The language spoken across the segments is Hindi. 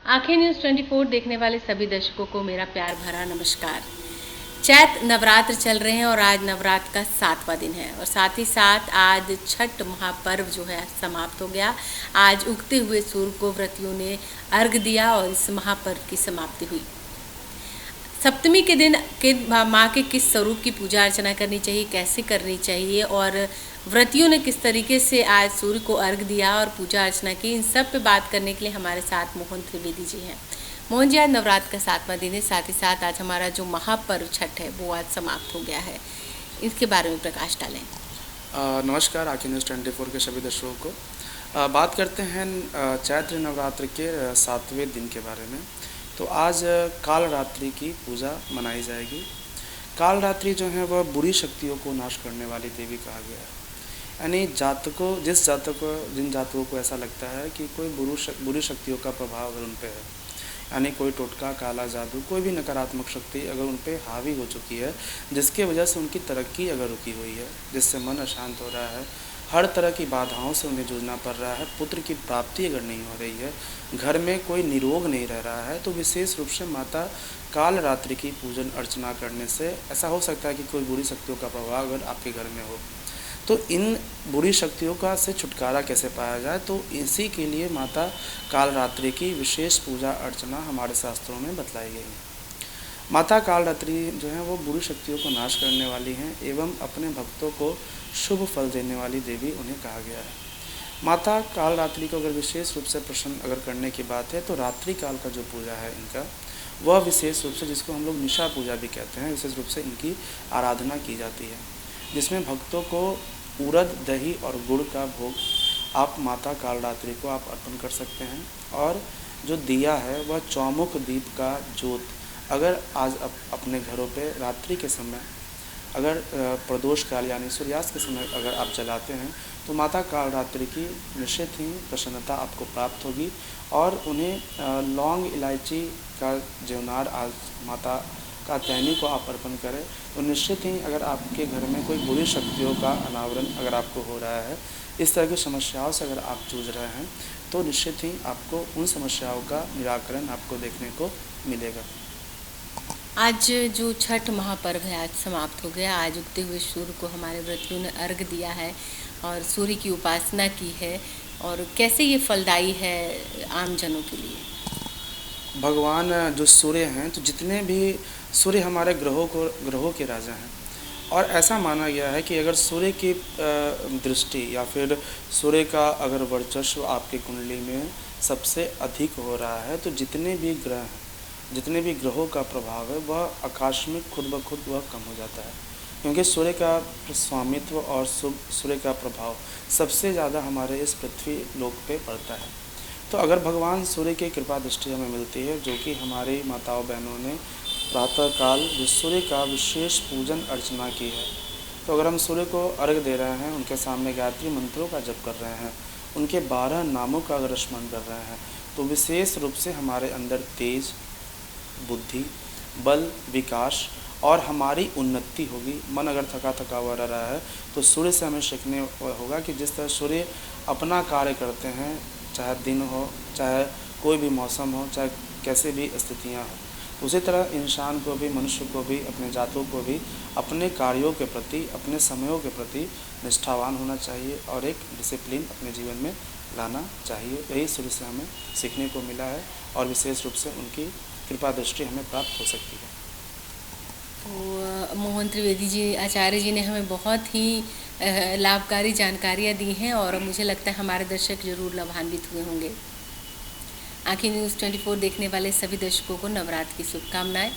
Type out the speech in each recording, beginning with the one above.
आंखें न्यूज़ 24 देखने वाले सभी दर्शकों को मेरा प्यार भरा नमस्कार। चैत नवरात्र चल रहे हैं और आज नवरात्र का 7वां दिन है और साथ ही साथ आज छठ महापर्व जो है समाप्त हो गया। आज उगते हुए सूर्य को व्रतियों ने अर्घ दिया और इस महापर्व की समाप्ति हुई। सप्तमी के दिन माँ के किस स्वरूप की पूजा अर्चना करनी चाहिए, कैसे करनी चाहिए और व्रतियों ने किस तरीके से आज सूर्य को अर्घ दिया और पूजा अर्चना की, इन सब पे बात करने के लिए हमारे साथ मोहन त्रिवेदी जी हैं। मोहन जी, आज नवरात्र का 7वां दिन है, साथ ही साथ आज हमारा जो महापर्व छठ है वो आज समाप्त हो गया है, इसके बारे में प्रकाश डालें। नमस्कार आंखें न्यूज़ 24 के सभी दर्शकों को। बात करते हैं चैत्र नवरात्र के 7वें दिन के बारे में। तो आज काल रात्रि की पूजा मनाई जाएगी। काल रात्रि जो है वह बुरी शक्तियों को नाश करने वाली देवी कहा गया है। यानी जिन जातकों को ऐसा लगता है कि कोई बुरी शक्तियों का प्रभाव अगर उन पर है, यानी कोई टोटका, काला जादू, कोई भी नकारात्मक शक्ति अगर उन पर हावी हो चुकी है, जिसके वजह से उनकी तरक्की अगर रुकी हुई है, जिससे मन अशांत हो रहा है, हर तरह की बाधाओं से उन्हें जूझना पड़ रहा है, पुत्र की प्राप्ति अगर नहीं हो रही है, घर में कोई निरोग नहीं रह रहा है, तो विशेष रूप से माता काल रात्रि की पूजन अर्चना करने से ऐसा हो सकता है कि कोई बुरी शक्तियों का प्रभाव अगर आपके घर में हो, तो इन बुरी शक्तियों का से छुटकारा कैसे पाया जाए, तो इसी के लिए माता काल रात्रि की विशेष पूजा अर्चना हमारे शास्त्रों में बतलाई गई है। माता काल रात्रि जो है वो बुरी शक्तियों को नाश करने वाली हैं एवं अपने भक्तों को शुभ फल देने वाली देवी उन्हें कहा गया है। माता काल रात्रि को अगर विशेष रूप से प्रसन्न अगर करने की बात है, तो रात्रि काल का जो पूजा है इनका, वह विशेष रूप से, जिसको हम लोग निशा पूजा भी कहते हैं, विशेष रूप से इनकी आराधना की जाती है, जिसमें भक्तों को उड़द, दही और गुड़ का भोग आप माता काल रात्रि को आप अर्पण कर सकते हैं। और जो दिया है वह चौमुख दीप का जोत अगर आज अपने घरों पे रात्रि के समय अगर प्रदोष काल यानी सूर्यास्त के समय अगर आप जलाते हैं, तो माता काल रात्रि की निश्चित ही प्रसन्नता आपको प्राप्त होगी। और उन्हें लौंग, इलायची का जेवनार आज माता का तैनी को आप अर्पण करें, तो निश्चित ही अगर आपके घर में कोई बुरी शक्तियों का अनावरण अगर आपको हो रहा है, इस तरह की समस्याओं से अगर आप जूझ रहे हैं, तो निश्चित ही आपको उन समस्याओं का निराकरण आपको देखने को मिलेगा। आज जो छठ महापर्व है आज समाप्त हो गया। आज उगते हुए सूर्य को हमारे व्रतियों ने अर्घ दिया है और सूर्य की उपासना की है, और कैसे ये फलदायी है आम जनों के लिए? भगवान जो सूर्य हैं, तो जितने भी सूर्य हमारे ग्रहों के राजा हैं, और ऐसा माना गया है कि अगर सूर्य की दृष्टि या फिर सूर्य का अगर वर्चस्व आपकी कुंडली में सबसे अधिक हो रहा है, तो जितने भी ग्रह हैं, जितने भी ग्रहों का प्रभाव है, वह आकाश में खुद ब खुद वह कम हो जाता है, क्योंकि सूर्य का स्वामित्व और सूर्य का प्रभाव सबसे ज़्यादा हमारे इस पृथ्वी लोक पे पड़ता है। तो अगर भगवान सूर्य की कृपा दृष्टि हमें मिलती है, जो कि हमारी माताओं बहनों ने प्रातःकाल जो सूर्य का विशेष पूजन अर्चना की है, तो अगर हम सूर्य को अर्घ दे रहे हैं, उनके सामने गायत्री मंत्रों का जप कर रहे हैं, उनके 12 नामों का अगर स्मरण कर रहे हैं, तो विशेष रूप से हमारे अंदर तेज, बुद्धि, बल, विकास और हमारी उन्नति होगी। मन अगर थका हुआ रह रहा है, तो सूर्य से हमें सीखने होगा कि जिस तरह सूर्य अपना कार्य करते हैं, चाहे दिन हो, चाहे कोई भी मौसम हो, चाहे कैसे भी स्थितियां हो, उसी तरह इंसान को भी, मनुष्य को भी, अपने जातों को भी अपने कार्यों के प्रति, अपने समयों के प्रति निष्ठावान होना चाहिए और एक डिसिप्लिन अपने जीवन में लाना चाहिए। यही सूर्य से हमें सीखने को मिला है और विशेष रूप से उनकी कृपा दृष्टि हमें प्राप्त हो सकती है। तो मोहन त्रिवेदी जी, आचार्य जी ने हमें बहुत ही लाभकारी जानकारियाँ दी हैं और मुझे लगता है हमारे दर्शक जरूर लाभान्वित हुए होंगे। आंखें न्यूज़ 24 देखने वाले सभी दर्शकों को नवरात्र की शुभकामनाएं।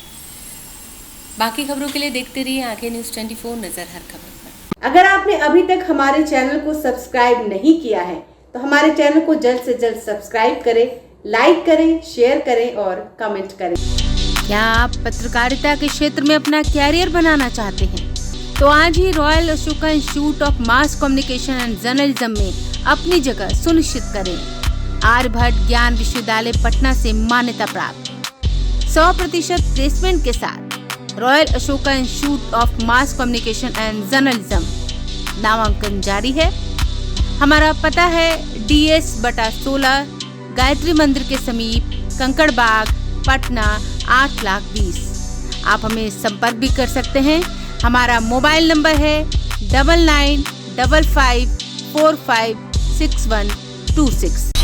बाकी खबरों के लिए देखते रहिए आंखें न्यूज़ 24, नजर हर खबर पर। अगर आपने अभी तक हमारे चैनल को सब्सक्राइब नहीं किया है, तो हमारे चैनल को जल्द से जल्द सब्सक्राइब करें, लाइक करें, शेयर करें और कमेंट करें। क्या आप पत्रकारिता के क्षेत्र में अपना कैरियर बनाना चाहते हैं? तो आज ही royal Ashoka institute of mass communication and journalism में अपनी जगह सुनिश्चित करें। आर्यभट्ट ज्ञान विश्वविद्यालय पटना से मान्यता प्राप्त 100% प्लेसमेंट के साथ royal Ashoka institute of mass communication and journalism नामांकन जारी है। हमारा पता है DS/16 गायत्री मंदिर के समीप कंकड़बाग, पटना 8,20,000। आप हमें संपर्क भी कर सकते हैं। हमारा मोबाइल नंबर है 9955456126।